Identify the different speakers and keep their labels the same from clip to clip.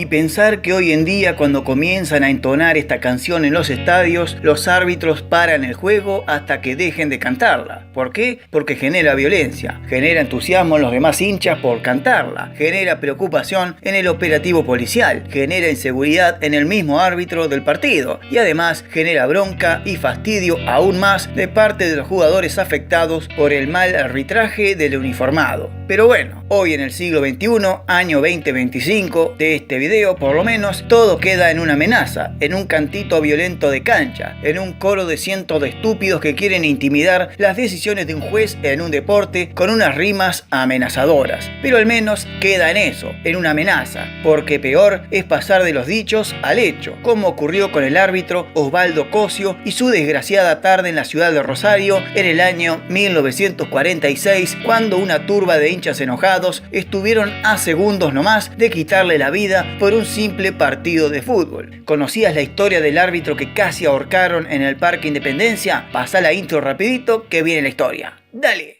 Speaker 1: Y pensar que hoy en día, cuando comienzan a entonar esta canción en los estadios, los árbitros paran el juego hasta que dejen de cantarla. ¿Por qué? Porque genera violencia, genera entusiasmo en los demás hinchas por cantarla, genera preocupación en el operativo policial, genera inseguridad en el mismo árbitro del partido y además genera bronca y fastidio aún más de parte de los jugadores afectados por el mal arbitraje del uniformado. Pero bueno, hoy en el siglo XXI, año 2025, de este video por lo menos, todo queda en una amenaza, en un cantito violento de cancha, en un coro de cientos de estúpidos que quieren intimidar las decisiones de un juez en un deporte con unas rimas amenazadoras. Pero al menos queda en eso, en una amenaza, porque peor es pasar de los dichos al hecho, como ocurrió con el árbitro Osvaldo Cosio y su desgraciada tarde en la ciudad de Rosario en el año 1946, cuando una turba de hinchas enojados estuvieron a segundos nomás de quitarle la vida por un simple partido de fútbol. ¿Conocías la historia del árbitro que casi ahorcaron en el Parque Independencia? Pasá la intro rapidito que viene la historia. ¡Dale!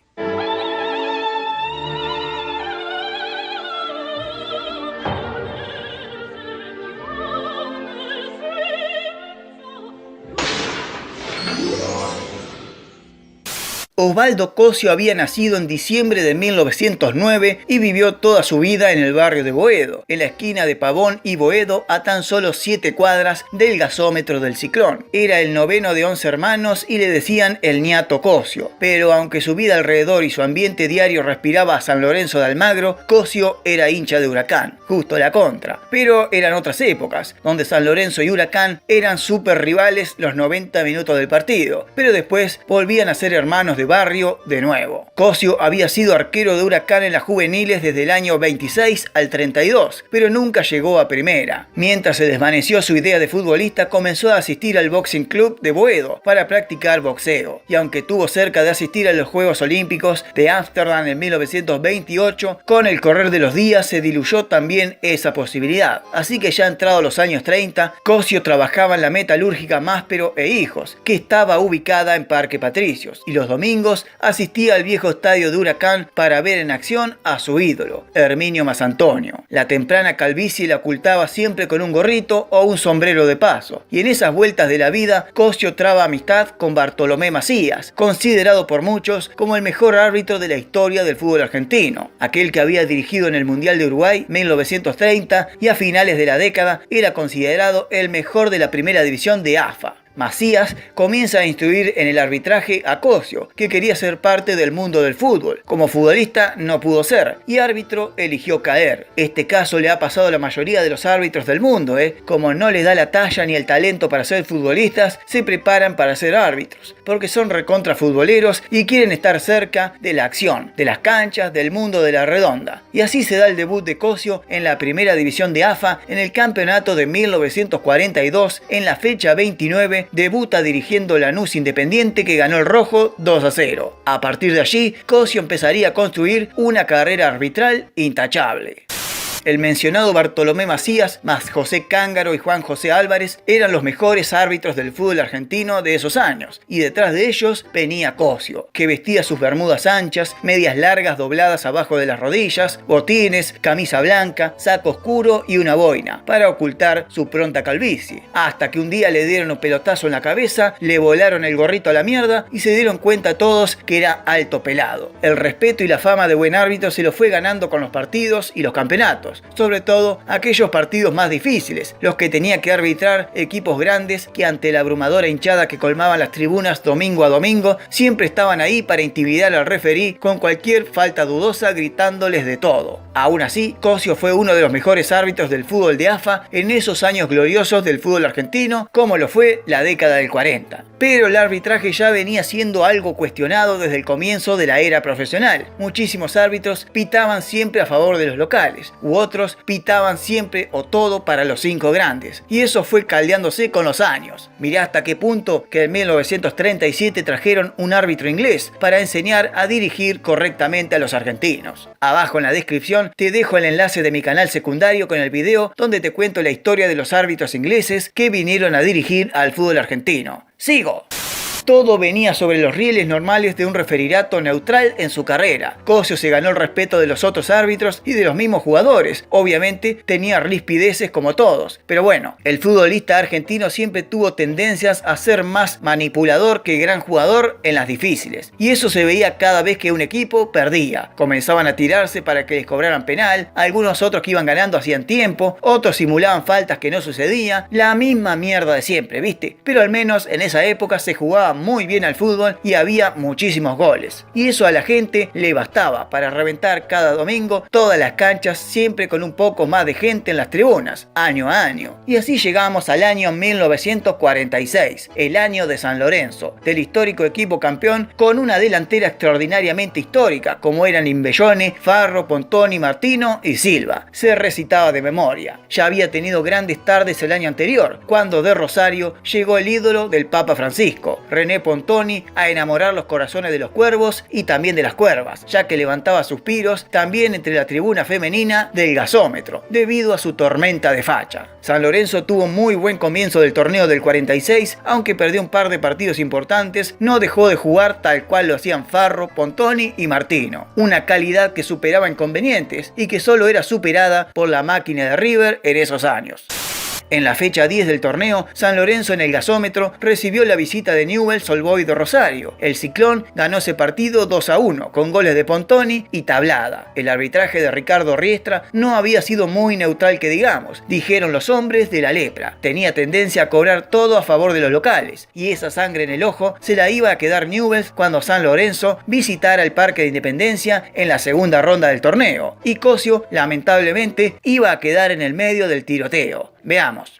Speaker 1: Osvaldo Cosio había nacido en diciembre de 1909 y vivió toda su vida en el barrio de Boedo, en la esquina de Pavón y Boedo, a tan solo 7 cuadras del gasómetro del Ciclón. Era el noveno de 11 hermanos y le decían el ñato Cosio, pero aunque su vida alrededor y su ambiente diario respiraba a San Lorenzo de Almagro, Cosio era hincha de Huracán, justo la contra. Pero eran otras épocas, donde San Lorenzo y Huracán eran súper rivales los 90 minutos del partido, pero después volvían a ser hermanos de barrio de nuevo. Cosio había sido arquero de Huracán en las juveniles desde el año 26 al 32, pero nunca llegó a primera. Mientras se desvaneció su idea de futbolista, comenzó a asistir al Boxing Club de Boedo para practicar boxeo, y aunque tuvo cerca de asistir a los Juegos Olímpicos de Ámsterdam en 1928, con el correr de los días se diluyó también esa posibilidad. Así que ya entrado los años 30, Cosio trabajaba en la metalúrgica Máspero e Hijos, que estaba ubicada en Parque Patricios, y los domingos asistía al viejo estadio de Huracán para ver en acción a su ídolo, Herminio Masantonio. La temprana calvicie la ocultaba siempre con un gorrito o un sombrero de paso, y en esas vueltas de la vida, Cosio traba amistad con Bartolomé Macías, considerado por muchos como el mejor árbitro de la historia del fútbol argentino, aquel que había dirigido en el Mundial de Uruguay 1930 y a finales de la década era considerado el mejor de la primera división de AFA. Macías comienza a instruir en el arbitraje a Cosio, que quería ser parte del mundo del fútbol. Como futbolista no pudo ser, y árbitro eligió caer. Este caso le ha pasado a la mayoría de los árbitros del mundo, Como no les da la talla ni el talento para ser futbolistas, se preparan para ser árbitros, porque son recontra futboleros y quieren estar cerca de la acción, de las canchas, del mundo de la redonda. Y así se da el debut de Cosio en la primera división de AFA en el campeonato de 1942, en la fecha 29, debuta dirigiendo Lanús Independiente, que ganó el rojo 2-0. A partir de allí, Cosio empezaría a construir una carrera arbitral intachable. El mencionado Bartolomé Macías, más José Cángaro y Juan José Álvarez, eran los mejores árbitros del fútbol argentino de esos años, y detrás de ellos venía Cosio, que vestía sus bermudas anchas, medias largas dobladas abajo de las rodillas, botines, camisa blanca, saco oscuro y una boina, para ocultar su pronta calvicie. Hasta que un día le dieron un pelotazo en la cabeza, le volaron el gorrito a la mierda y se dieron cuenta todos que era alto pelado. El respeto y la fama de buen árbitro se lo fue ganando con los partidos y los campeonatos, sobre todo aquellos partidos más difíciles, los que tenía que arbitrar equipos grandes que ante la abrumadora hinchada que colmaban las tribunas domingo a domingo, siempre estaban ahí para intimidar al referí con cualquier falta dudosa, gritándoles de todo. Aún así, Cosio fue uno de los mejores árbitros del fútbol de AFA en esos años gloriosos del fútbol argentino, como lo fue la década del 40. Pero el arbitraje ya venía siendo algo cuestionado desde el comienzo de la era profesional. Muchísimos árbitros pitaban siempre a favor de los locales, otros pitaban siempre o todo para los 5 grandes, y eso fue caldeándose con los años. Mirá hasta qué punto que en 1937 trajeron un árbitro inglés para enseñar a dirigir correctamente a los argentinos. Abajo en la descripción te dejo el enlace de mi canal secundario con el video donde te cuento la historia de los árbitros ingleses que vinieron a dirigir al fútbol argentino. ¡Sigo! Todo venía sobre los rieles normales de un refrigerato neutral en su carrera. Cosio se ganó el respeto de los otros árbitros y de los mismos jugadores. Obviamente tenía rispideces como todos, pero bueno, el futbolista argentino siempre tuvo tendencias a ser más manipulador que gran jugador en las difíciles. Y eso se veía cada vez que un equipo perdía. Comenzaban a tirarse para que les cobraran penal, algunos otros que iban ganando hacían tiempo, otros simulaban faltas que no sucedían, la misma mierda de siempre, ¿viste? Pero al menos en esa época se jugaba muy bien al fútbol y había muchísimos goles. Y eso a la gente le bastaba para reventar cada domingo todas las canchas, siempre con un poco más de gente en las tribunas, año a año. Y así llegamos al año 1946, el año de San Lorenzo, del histórico equipo campeón con una delantera extraordinariamente histórica, como eran Imbellone, Farro, Pontoni, Martino y Silva. Se recitaba de memoria. Ya había tenido grandes tardes el año anterior, cuando de Rosario llegó el ídolo del Papa Francisco, René Pontoni, a enamorar los corazones de los cuervos y también de las cuervas, ya que levantaba suspiros también entre la tribuna femenina del gasómetro, debido a su tormenta de facha. San Lorenzo tuvo muy buen comienzo del torneo del 46, aunque perdió un par de partidos importantes, no dejó de jugar tal cual lo hacían Farro, Pontoni y Martino. Una calidad que superaba inconvenientes y que solo era superada por la máquina de River en esos años. En la fecha 10 del torneo, San Lorenzo en el gasómetro recibió la visita de Newell's Old Boys de Rosario. El Ciclón ganó ese partido 2-1, con goles de Pontoni y Tablada. El arbitraje de Ricardo Riestra no había sido muy neutral que digamos, dijeron los hombres de la lepra. Tenía tendencia a cobrar todo a favor de los locales, y esa sangre en el ojo se la iba a quedar Newell's cuando San Lorenzo visitara el Parque de Independencia en la segunda ronda del torneo. Y Cosio, lamentablemente, iba a quedar en el medio del tiroteo. Veamos.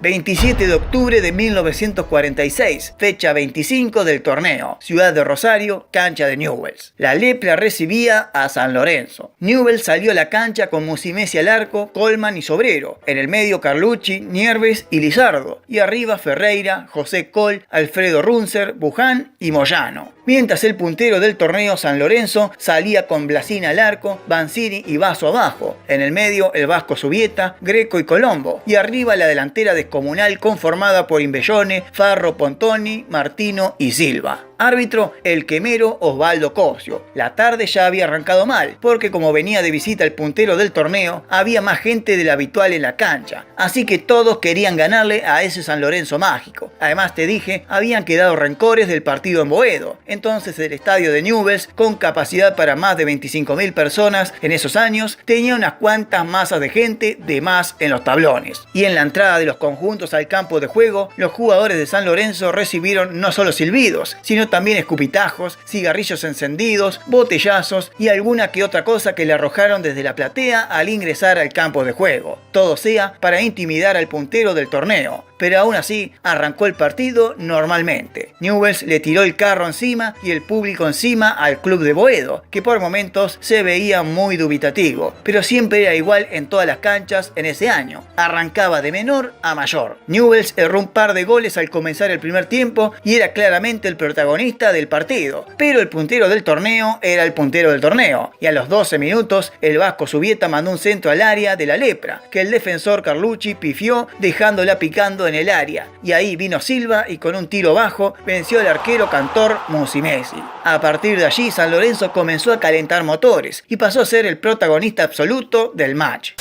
Speaker 1: 27 de octubre de 1946, fecha 25 del torneo, Ciudad de Rosario, cancha de Newell's. La lepra recibía a San Lorenzo. Newell's salió a la cancha con Musumeci al arco, Colman y Sobrero. En el medio Carlucci, Nierves y Lizardo. Y arriba Ferreira, José Col, Alfredo Runzer, Buján y Moyano. Mientras el puntero del torneo San Lorenzo salía con Blasina al arco, Banzini y Basso abajo. En el medio el Vasco Subieta, Greco y Colombo. Y arriba la delantera descomunal conformada por Imbellone, Farro, Pontoni, Martino y Silva. Árbitro, el quemero Osvaldo Cosio. La tarde ya había arrancado mal, porque como venía de visita el puntero del torneo, había más gente de la habitual en la cancha. Así que todos querían ganarle a ese San Lorenzo mágico. Además te dije, habían quedado rencores del partido en Boedo. Entonces el estadio de Newell's, con capacidad para más de 25.000 personas en esos años, tenía unas cuantas masas de gente de más en los tablones. Y en la entrada de los conjuntos al campo de juego, los jugadores de San Lorenzo recibieron no solo silbidos, sino también escupitajos, cigarrillos encendidos, botellazos y alguna que otra cosa que le arrojaron desde la platea al ingresar al campo de juego. Todo sea para intimidar al puntero del torneo. Pero aún así arrancó el partido normalmente. Newell's le tiró el carro encima y el público encima al club de Boedo, que por momentos se veía muy dubitativo, pero siempre era igual en todas las canchas en ese año. Arrancaba de menor a mayor. Newell's erró un par de goles al comenzar el primer tiempo y era claramente el protagonista del partido, pero el puntero del torneo era el puntero del torneo, y a los 12 minutos el Vasco Subieta mandó un centro al área de la lepra, que el defensor Carlucci pifió dejándola picando en el área, y ahí vino Silva y con un tiro bajo venció al arquero cantor Musumeci. A partir de allí San Lorenzo comenzó a calentar motores y pasó a ser el protagonista absoluto del match.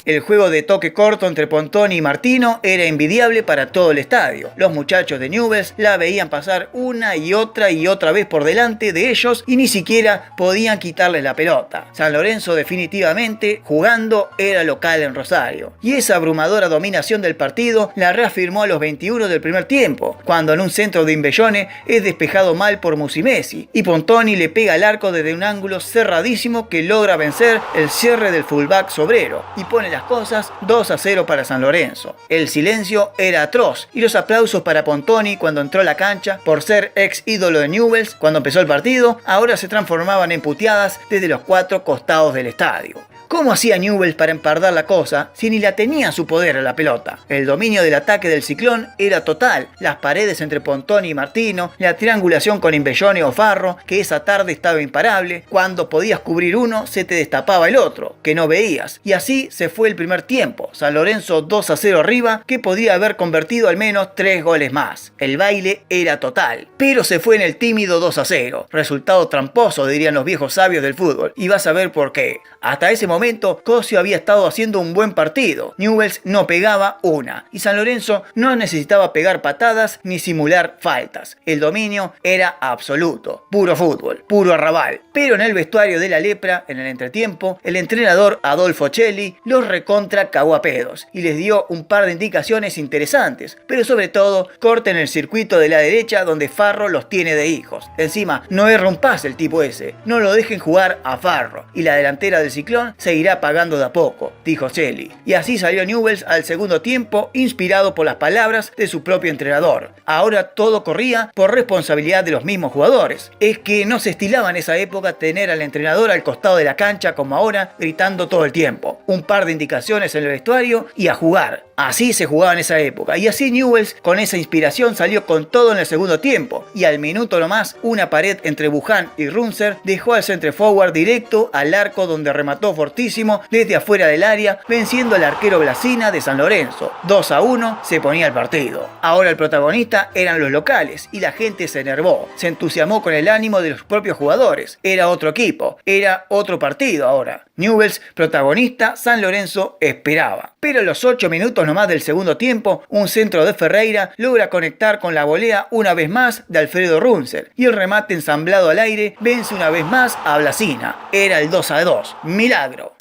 Speaker 1: El juego de toque corto entre Pontoni y Martino era envidiable para todo el estadio. Los muchachos de Newell's la veían pasar una y otra vez por delante de ellos y ni siquiera podían quitarles la pelota. San Lorenzo definitivamente, jugando, era local en Rosario. Y esa abrumadora dominación del partido la reafirmó a los 21 del primer tiempo, cuando en un centro de Imbellone es despejado mal por Musumeci y Pontoni le pega al arco desde un ángulo cerradísimo que logra vencer el cierre del fullback Sobrero y pone las cosas 2-0 para San Lorenzo. El silencio era atroz y los aplausos para Pontoni cuando entró a la cancha por ser ex ídolo de Newell's cuando empezó el partido ahora se transformaban en puteadas desde los cuatro costados del estadio. ¿Cómo hacía Newell's para empardar la cosa si ni la tenía en su poder a la pelota? El dominio del ataque del Ciclón era total. Las paredes entre Pontoni y Martino, la triangulación con Imbellone o Farro, que esa tarde estaba imparable. Cuando podías cubrir uno, se te destapaba el otro, que no veías. Y así se fue el primer tiempo. San Lorenzo 2-0 arriba, que podía haber convertido al menos 3 goles más. El baile era total. Pero se fue en el tímido 2-0. Resultado tramposo, dirían los viejos sabios del fútbol. Y vas a ver por qué. Hasta ese momento, Cosio había estado haciendo un buen partido. Newell's no pegaba una. Y San Lorenzo no necesitaba pegar patadas ni simular faltas. El dominio era absoluto. Puro fútbol, puro arrabal. Pero en el vestuario de la Lepra, en el entretiempo, el entrenador Adolfo Celli los recontra cagó a pedos y les dio un par de indicaciones interesantes. Pero sobre todo, corten el circuito de la derecha donde Farro los tiene de hijos. Encima, no erra un pase el tipo ese. No lo dejen jugar a Farro. Y la delantera del Ciclón se irá pagando de a poco, dijo Celli. Y así salió Newell's al segundo tiempo, inspirado por las palabras de su propio entrenador. Ahora todo corría por responsabilidad de los mismos jugadores. Es que no se estilaba en esa época tener al entrenador al costado de la cancha como ahora, gritando todo el tiempo. Un par de indicaciones en el vestuario y a jugar. Así se jugaba en esa época. Y así Newell's, con esa inspiración, salió con todo en el segundo tiempo. Y al minuto nomás, una pared entre Buján y Runzer dejó al centre forward directo al arco, donde remató fortísimo desde afuera del área, venciendo al arquero Blasina de San Lorenzo. 2-1 se ponía el partido. Ahora el protagonista eran los locales y la gente se enervó. Se entusiasmó con el ánimo de los propios jugadores. Era otro equipo, era otro partido ahora. Newell's protagonista, San Lorenzo esperaba. Pero a los 8 minutos nomás del segundo tiempo, un centro de Ferreira logra conectar con la volea una vez más de Alfredo Runzer. Y el remate ensamblado al aire vence una vez más a Blasina. Era el 2-2. Milagro.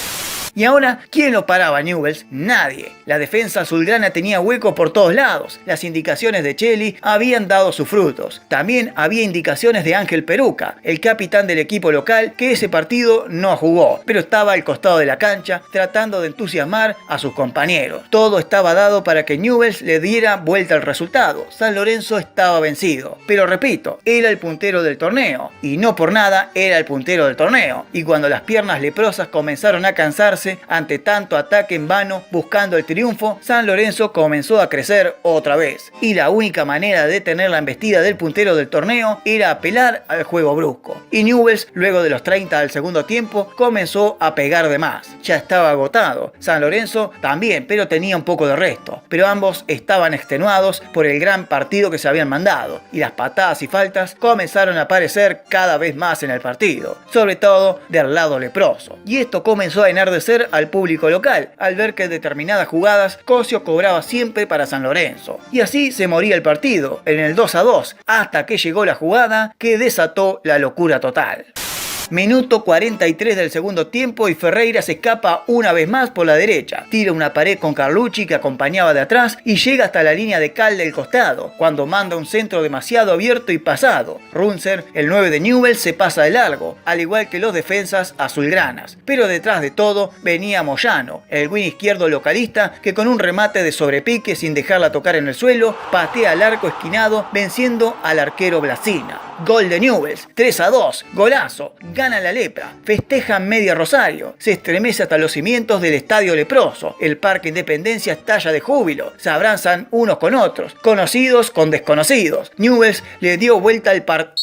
Speaker 1: Y ahora, ¿quién lo paraba a Newell's? Nadie. La defensa azulgrana tenía hueco por todos lados. Las indicaciones de Celli habían dado sus frutos. También había indicaciones de Ángel Peruca, el capitán del equipo local, que ese partido no jugó, pero estaba al costado de la cancha tratando de entusiasmar a sus compañeros. Todo estaba dado para que Newell's le diera vuelta al resultado. San Lorenzo estaba vencido. Pero repito, era el puntero del torneo. Y no por nada era el puntero del torneo. Y cuando las piernas leprosas comenzaron a cansarse ante tanto ataque en vano buscando el triunfo, San Lorenzo comenzó a crecer otra vez. Y la única manera de detener la embestida del puntero del torneo era apelar al juego brusco. Y Newell's, luego de los 30 del segundo tiempo, comenzó a pegar de más. Ya estaba agotado. San Lorenzo también, pero tenía un poco de resto. Pero ambos estaban extenuados por el gran partido que se habían mandado. Y las patadas y faltas comenzaron a aparecer cada vez más en el partido. Sobre todo del lado leproso. Y esto comenzó a enardecer al público local, al ver que en determinadas jugadas Cosio cobraba siempre para San Lorenzo. Y así se moría el partido, en el 2-2, hasta que llegó la jugada que desató la locura total. Minuto 43 del segundo tiempo y Ferreira se escapa una vez más por la derecha. Tira una pared con Carlucci, que acompañaba de atrás, y llega hasta la línea de cal del costado, cuando manda un centro demasiado abierto y pasado. Runzer, el 9 de Newell's, se pasa de largo, al igual que los defensas azulgranas. Pero detrás de todo venía Moyano, el wing izquierdo localista, que con un remate de sobrepique sin dejarla tocar en el suelo, patea al arco esquinado, venciendo al arquero Blasina. Gol de Newell's, 3-2, golazo. Gana la Lepra, festeja media Rosario, se estremece hasta los cimientos del estadio leproso, el Parque Independencia estalla de júbilo, se abrazan unos con otros, conocidos con desconocidos. Newell's le dio vuelta al partido.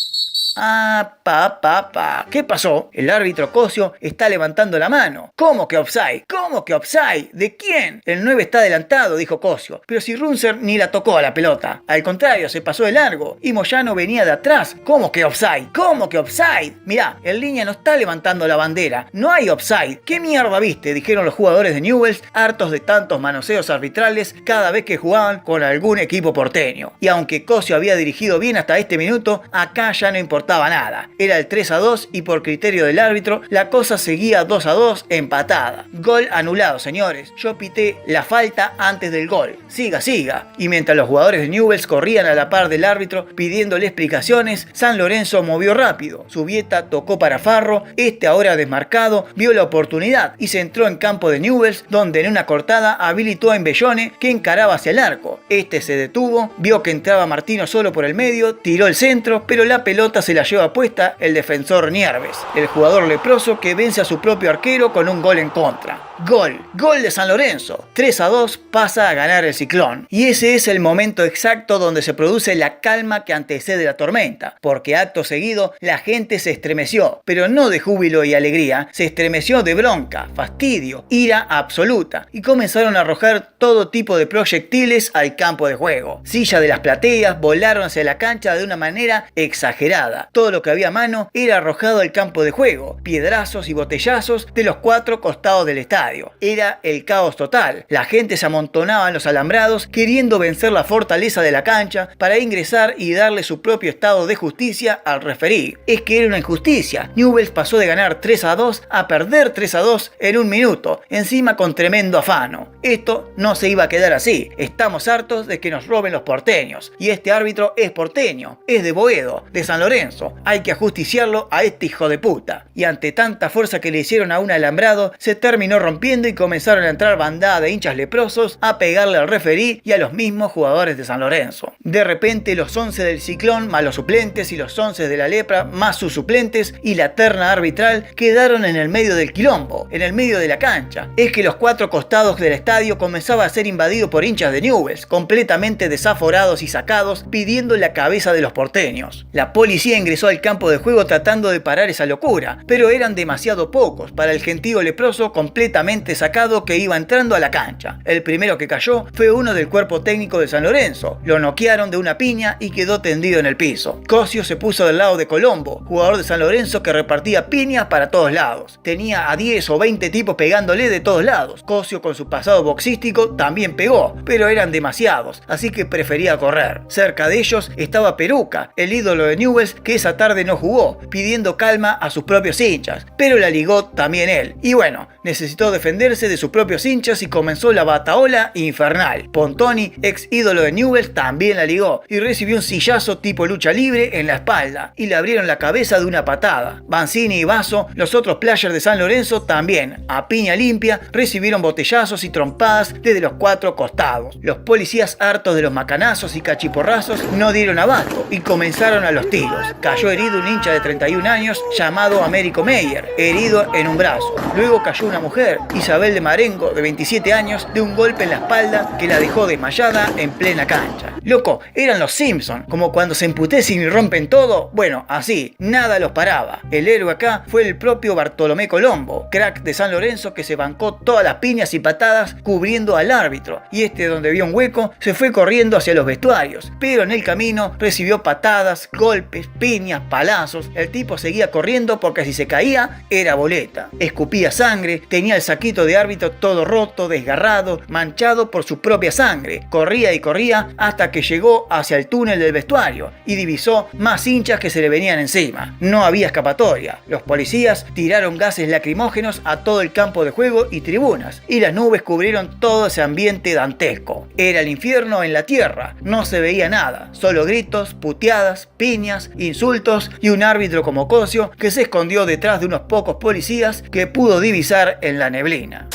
Speaker 1: ¿Qué pasó? El árbitro Cosio está levantando la mano. ¿Cómo que offside? ¿Cómo que offside? ¿De quién? El 9 está adelantado, dijo Cosio. Pero si Runzer ni la tocó a la pelota. Al contrario, se pasó de largo. Y Moyano venía de atrás. ¿Cómo que offside? ¿Cómo que offside? Mirá, el línea no está levantando la bandera. No hay offside. ¿Qué mierda viste? Dijeron los jugadores de Newell's, hartos de tantos manoseos arbitrales cada vez que jugaban con algún equipo porteño. Y aunque Cosio había dirigido bien hasta este minuto, acá ya no importaba nada. Era el 3-2 y por criterio del árbitro la cosa seguía 2-2 empatada. Gol anulado, señores. Yo pité la falta antes del gol. Siga. Y mientras los jugadores de Newell's corrían a la par del árbitro pidiéndole explicaciones, San Lorenzo movió rápido. Subieta tocó para Farro. Este, ahora desmarcado, vio la oportunidad y se entró en campo de Newell's, donde en una cortada habilitó a Imbellone, que encaraba hacia el arco. Este se detuvo, vio que entraba Martino solo por el medio, tiró el centro, pero la pelota se la lleva puesta el defensor Nierves, el jugador leproso que vence a su propio arquero con un gol en contra. Gol de San Lorenzo. 3-2 pasa a ganar el Ciclón. Y ese es el momento exacto donde se produce la calma que antecede la tormenta, porque acto seguido la gente se estremeció, pero no de júbilo y alegría, se estremeció de bronca, fastidio, ira absoluta, y comenzaron a arrojar todo tipo de proyectiles al campo de juego. Sillas de las plateas volaron hacia la cancha de una manera exagerada. Todo lo que había a mano era arrojado al campo de juego, piedrazos y botellazos de los 4 costados del estadio. Era el caos total. La gente se amontonaba en los alambrados queriendo vencer la fortaleza de la cancha para ingresar y darle su propio estado de justicia al referí. Es que era una injusticia. Newell's pasó de ganar 3-2 a perder 3-2 en un minuto, encima con tremendo afano. Esto no se iba a quedar así. Estamos hartos de que nos roben los porteños. Y este árbitro es porteño, es de Boedo, de San Lorenzo. Hay que ajusticiarlo a este hijo de puta. Y ante tanta fuerza que le hicieron a un alambrado, se terminó rompiendo y comenzaron a entrar bandada de hinchas leprosos a pegarle al referí y a los mismos jugadores de San Lorenzo. De repente los 11 del Ciclón más los suplentes y los 11 de la Lepra más sus suplentes y la terna arbitral quedaron en el medio del quilombo, en el medio de la cancha. Es que los 4 costados del estadio comenzaba a ser invadido por hinchas de Newell's, completamente desaforados y sacados, pidiendo la cabeza de los porteños. La policía ingresó al campo de juego tratando de parar esa locura, pero eran demasiado pocos para el gentío leproso completamente sacado que iba entrando a la cancha. El primero que cayó fue uno del cuerpo técnico de San Lorenzo. Lo noquearon de una piña y quedó tendido en el piso. Cosio se puso del lado de Colombo, jugador de San Lorenzo que repartía piñas para todos lados. Tenía a 10 o 20 tipos pegándole de todos lados. Cosio, con su pasado boxístico, también pegó, pero eran demasiados, así que prefería correr. Cerca de ellos estaba Peruca, el ídolo de Newell's, que esa tarde no jugó, pidiendo calma a sus propios hinchas, pero la ligó también él. Y bueno, necesitó defenderse de sus propios hinchas y comenzó la bataola infernal. Pontoni, ex ídolo de Newell's, también la ligó y recibió un sillazo tipo lucha libre en la espalda y le abrieron la cabeza de una patada. Banzini y Basso, los otros players de San Lorenzo, también, a piña limpia, recibieron botellazos y trompadas desde los 4 costados. Los policías, hartos de los macanazos y cachiporrazos, no dieron abasto y comenzaron a los tiros. Cayó herido un hincha de 31 años llamado Américo Meyer, herido en un brazo. Luego cayó una mujer, Isabel de Marengo, de 27 años, de un golpe en la espalda que la dejó desmayada en plena cancha. Loco, eran los Simpson, como cuando se emputecen y rompen todo. Bueno, así, nada los paraba. El héroe acá fue el propio Bartolomé Colombo, crack de San Lorenzo que se bancó todas las piñas y patadas cubriendo al árbitro, y este, donde vio un hueco, se fue corriendo hacia los vestuarios, pero en el camino recibió patadas, golpes, piñas, palazos. El tipo seguía corriendo porque si se caía era boleta. Escupía sangre, tenía el saquito de árbitro todo roto, desgarrado, manchado por su propia sangre. Corría y corría hasta que llegó hacia el túnel del vestuario y divisó más hinchas que se le venían encima. No había escapatoria. Los policías tiraron gases lacrimógenos a todo el campo de juego y tribunas, y las nubes cubrieron todo ese ambiente dantesco. Era el infierno en la tierra. No se veía nada, solo gritos, puteadas, piñas, insultos y un árbitro como Cosio que se escondió detrás de unos pocos policías que pudo divisar en la neblina.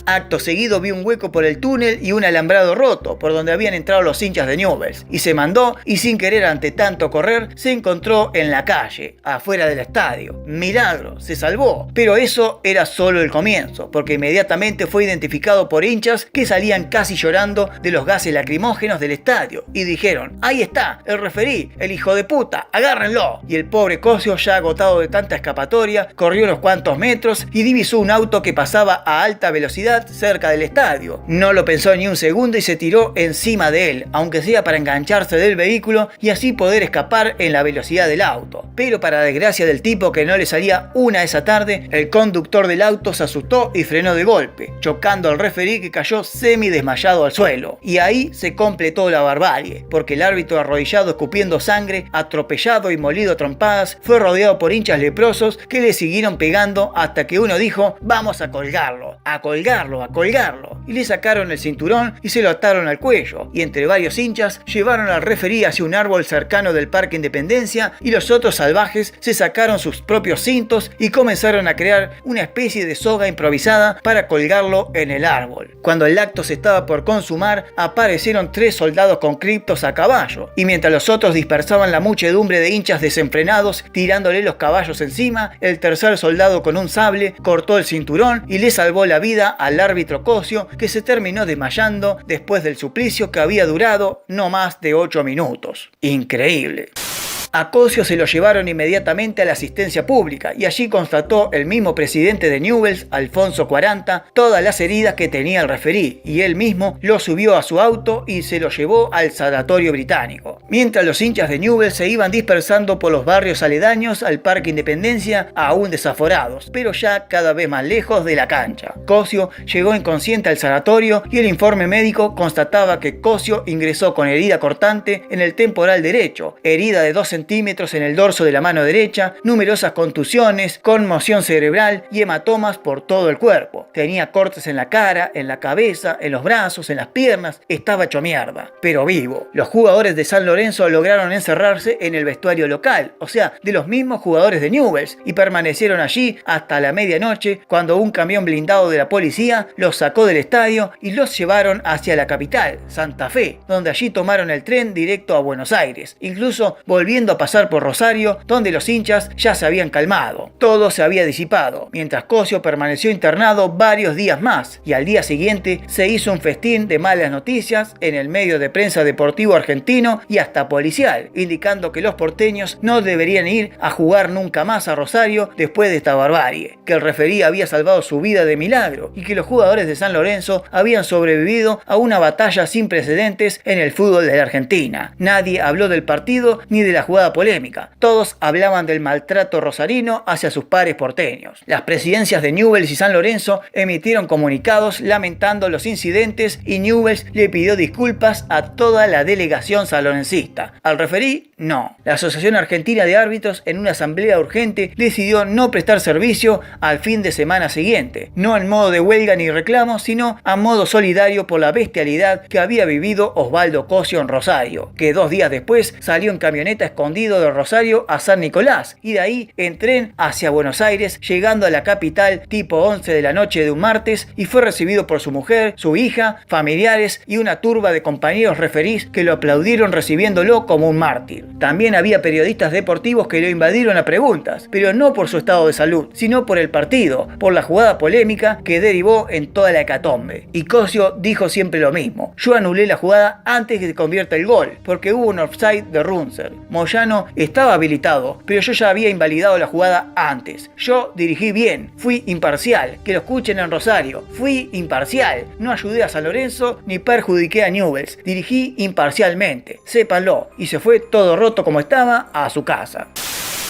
Speaker 1: Acto seguido vi un hueco por el túnel y un alambrado roto por donde habían entrado los hinchas de Newell's, y se mandó, y sin querer ante tanto correr, se encontró en la calle, afuera del estadio. Milagro, se salvó. Pero eso era solo el comienzo, porque inmediatamente fue identificado por hinchas que salían casi llorando de los gases lacrimógenos del estadio y dijeron: ahí está, el referí, el hijo de puta, agárrenlo. Y el pobre Cosio, ya agotado de tanta escapatoria, corrió unos cuantos metros y divisó un auto que pasaba a alta velocidad cerca del estadio. No lo pensó ni un segundo y se tiró encima de él, aunque sea para engancharse del vehículo y así poder escapar en la velocidad del auto. Pero para desgracia del tipo que no le salía una esa tarde, el conductor del auto se asustó y frenó de golpe, chocando al referí, que cayó semi desmayado al suelo. Y ahí se completó la barbarie, porque el árbitro, arrodillado escupiendo sangre, atropellado y molido a trompadas, fue rodeado por hinchas leprosos que le siguieron pegando hasta que uno dijo: vamos a colgarlo, a colgarlo. amarrarlo, a colgarlo, y le sacaron el cinturón y se lo ataron al cuello, y entre varios hinchas llevaron al referí hacia un árbol cercano del Parque Independencia, y los otros salvajes se sacaron sus propios cintos y comenzaron a crear una especie de soga improvisada para colgarlo en el árbol. Cuando el acto se estaba por consumar, aparecieron 3 soldados con criptos a caballo, y mientras los otros dispersaban la muchedumbre de hinchas desenfrenados tirándole los caballos encima, el tercer soldado con un sable cortó el cinturón y le salvó la vida al árbitro Cosio, que se terminó desmayando después del suplicio que había durado no más de 8 minutos. Increíble. A Cosio se lo llevaron inmediatamente a la asistencia pública y allí constató el mismo presidente de Newell's, Alfonso 40, todas las heridas que tenía el referí, y él mismo lo subió a su auto y se lo llevó al sanatorio británico. Mientras los hinchas de Newell's se iban dispersando por los barrios aledaños al Parque Independencia, aún desaforados, pero ya cada vez más lejos de la cancha. Cosio llegó inconsciente al sanatorio y el informe médico constataba que Cosio ingresó con herida cortante en el temporal derecho, herida de 2 centímetros en el dorso de la mano derecha, numerosas contusiones, conmoción cerebral y hematomas por todo el cuerpo. Tenía cortes en la cara, en la cabeza, en los brazos, en las piernas. Estaba hecho mierda, pero vivo. Los jugadores de San Lorenzo lograron encerrarse en el vestuario local, o sea, de los mismos jugadores de Newell's, y permanecieron allí hasta la medianoche, cuando un camión blindado de la policía los sacó del estadio y los llevaron hacia la capital, Santa Fe, donde allí tomaron el tren directo a Buenos Aires, incluso volviendo a pasar por Rosario, donde los hinchas ya se habían calmado. Todo se había disipado, mientras Cosio permaneció internado varios días más, y al día siguiente se hizo un festín de malas noticias en el medio de prensa deportivo argentino y hasta policial, indicando que los porteños no deberían ir a jugar nunca más a Rosario después de esta barbarie, que el referí había salvado su vida de milagro y que los jugadores de San Lorenzo habían sobrevivido a una batalla sin precedentes en el fútbol de la Argentina. Nadie habló del partido ni de la jugada polémica. Todos hablaban del maltrato rosarino hacia sus pares porteños. Las presidencias de Newell's y San Lorenzo emitieron comunicados lamentando los incidentes y Newell's le pidió disculpas a toda la delegación sanlorencista. Al referí, no. La Asociación Argentina de Árbitros, en una asamblea urgente, decidió no prestar servicio al fin de semana siguiente, no en modo de huelga ni reclamo, sino a modo solidario por la bestialidad que había vivido Osvaldo Cosio en Rosario, que 2 días después salió en camioneta escondido de Rosario a San Nicolás y de ahí en tren hacia Buenos Aires, llegando a la capital tipo 11 de la noche de un martes, y fue recibido por su mujer, su hija, familiares y una turba de compañeros referís que lo aplaudieron recibiéndolo como un mártir. También había periodistas deportivos que lo invadieron a preguntas, pero no por su estado de salud, sino por el partido, por la jugada polémica que derivó en toda la hecatombe. Y Cosio dijo siempre lo mismo: yo anulé la jugada antes que se convierta el gol, porque hubo un offside de Runzer. Moyano estaba habilitado, pero yo ya había invalidado la jugada antes. Yo dirigí bien, fui imparcial, que lo escuchen en Rosario, fui imparcial, no ayudé a San Lorenzo ni perjudiqué a Newell's, dirigí imparcialmente, sépanlo, y se fue todo roto como estaba a su casa.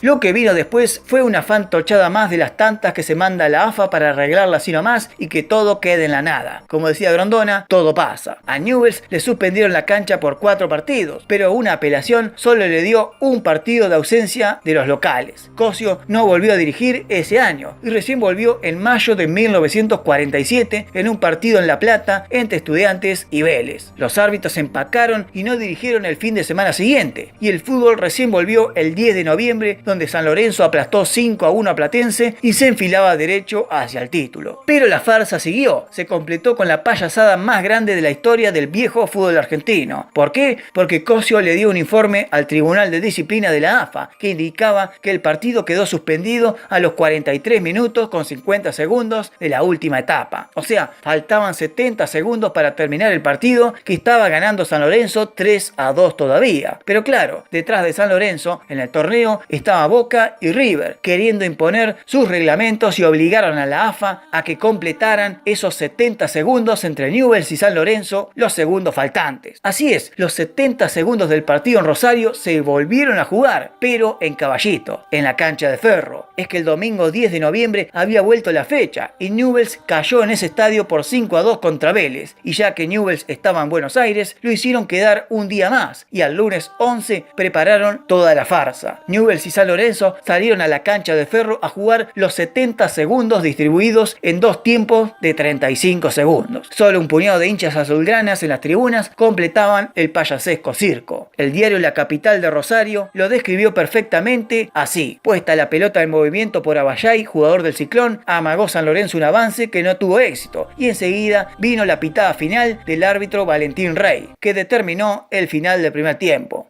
Speaker 1: Lo que vino después fue una fantochada más de las tantas que se manda la AFA para arreglarla así nomás y que todo quede en la nada. Como decía Grondona, todo pasa. A Newell's le suspendieron la cancha por 4 partidos, pero una apelación solo le dio un partido de ausencia de los locales. Cosio no volvió a dirigir ese año y recién volvió en mayo de 1947 en un partido en La Plata entre Estudiantes y Vélez. Los árbitros se empacaron y no dirigieron el fin de semana siguiente, y el fútbol recién volvió el 10 de noviembre, donde San Lorenzo aplastó 5-1 a Platense y se enfilaba derecho hacia el título. Pero la farsa siguió, se completó con la payasada más grande de la historia del viejo fútbol argentino. ¿Por qué? Porque Cosio le dio un informe al Tribunal de Disciplina de la AFA que indicaba que el partido quedó suspendido a los 43 minutos con 50 segundos de la última etapa. O sea, faltaban 70 segundos para terminar el partido, que estaba ganando San Lorenzo 3-2 todavía. Pero claro, detrás de San Lorenzo, en el torneo, estaba Boca y River, queriendo imponer sus reglamentos, y obligaron a la AFA a que completaran esos 70 segundos entre Newell's y San Lorenzo, los segundos faltantes. Así es, los 70 segundos del partido en Rosario se volvieron a jugar, pero en Caballito, en la cancha de Ferro. Es que el domingo 10 de noviembre había vuelto la fecha y Newell's cayó en ese estadio por 5-2 contra Vélez, y ya que Newell's estaba en Buenos Aires, lo hicieron quedar un día más, y al lunes 11 prepararon toda la farsa. Newell's y San San Lorenzo salieron a la cancha de Ferro a jugar los 70 segundos distribuidos en 2 tiempos de 35 segundos. Solo un puñado de hinchas azulgranas en las tribunas completaban el payasesco circo. El diario La Capital de Rosario lo describió perfectamente así: puesta la pelota en movimiento por Aballay, jugador del Ciclón, amagó San Lorenzo un avance que no tuvo éxito, y enseguida vino la pitada final del árbitro Valentín Rey, que determinó el final del primer tiempo.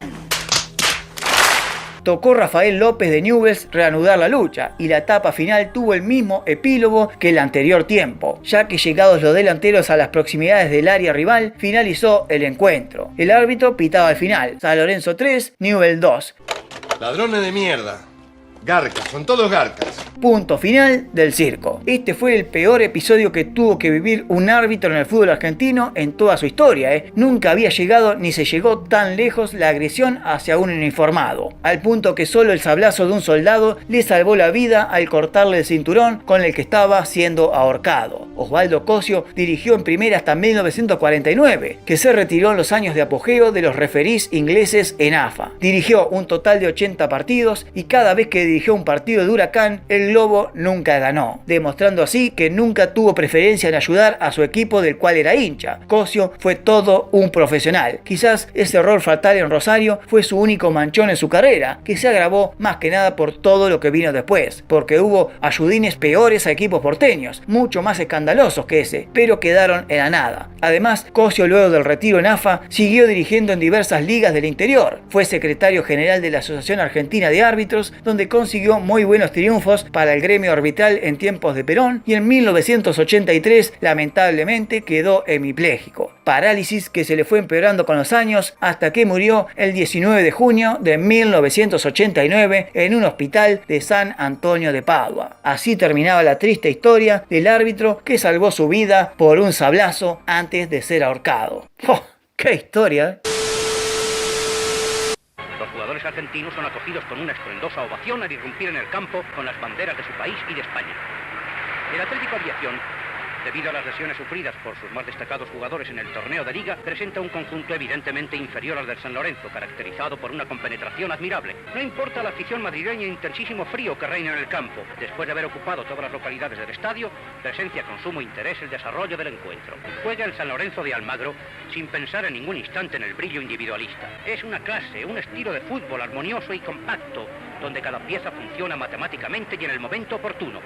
Speaker 1: Tocó Rafael López de Newell's reanudar la lucha, y la etapa final tuvo el mismo epílogo que el anterior tiempo, ya que llegados los delanteros a las proximidades del área rival, finalizó el encuentro. El árbitro pitaba al final: San Lorenzo 3, Newell's 2.
Speaker 2: Ladrones de mierda. Garcas, son todos garcas.
Speaker 1: Punto final del circo. Este fue el peor episodio que tuvo que vivir un árbitro en el fútbol argentino en toda su historia. Nunca había llegado ni se llegó tan lejos la agresión hacia un uniformado, al punto que solo el sablazo de un soldado le salvó la vida al cortarle el cinturón con el que estaba siendo ahorcado. Osvaldo Cosio dirigió en primera hasta 1949, que se retiró en los años de apogeo de los referís ingleses en AFA. Dirigió un total de 80 partidos y cada vez que dirigió un partido de Huracán, el Globo nunca ganó, demostrando así que nunca tuvo preferencia en ayudar a su equipo del cual era hincha. Cosio fue todo un profesional. Quizás ese error fatal en Rosario fue su único manchón en su carrera, que se agravó más que nada por todo lo que vino después, porque hubo ayudines peores a equipos porteños, mucho más escandalosos que ese, pero quedaron en la nada. Además, Cosio, luego del retiro en AFA, siguió dirigiendo en diversas ligas del interior. Fue secretario general de la Asociación Argentina de Árbitros, donde consiguió muy buenos triunfos para el gremio arbitral en tiempos de Perón, y en 1983 lamentablemente quedó hemipléjico, parálisis que se le fue empeorando con los años hasta que murió el 19 de junio de 1989 en un hospital de San Antonio de Padua. Así terminaba la triste historia del árbitro que salvó su vida por un sablazo antes de ser ahorcado. ¡Oh, qué historia!
Speaker 3: Los jugadores argentinos son acogidos con una estruendosa ovación al irrumpir en el campo con las banderas de su país y de España. El Atlético Aviación, debido a las lesiones sufridas por sus más destacados jugadores en el torneo de Liga, presenta un conjunto evidentemente inferior al del San Lorenzo, caracterizado por una compenetración admirable. No importa la afición madrileña y intensísimo frío que reina en el campo, después de haber ocupado todas las localidades del estadio, presencia con sumo interés el desarrollo del encuentro. Juega el San Lorenzo de Almagro sin pensar en ningún instante en el brillo individualista. Es una clase, un estilo de fútbol armonioso y compacto, donde cada pieza funciona matemáticamente y en el momento oportuno.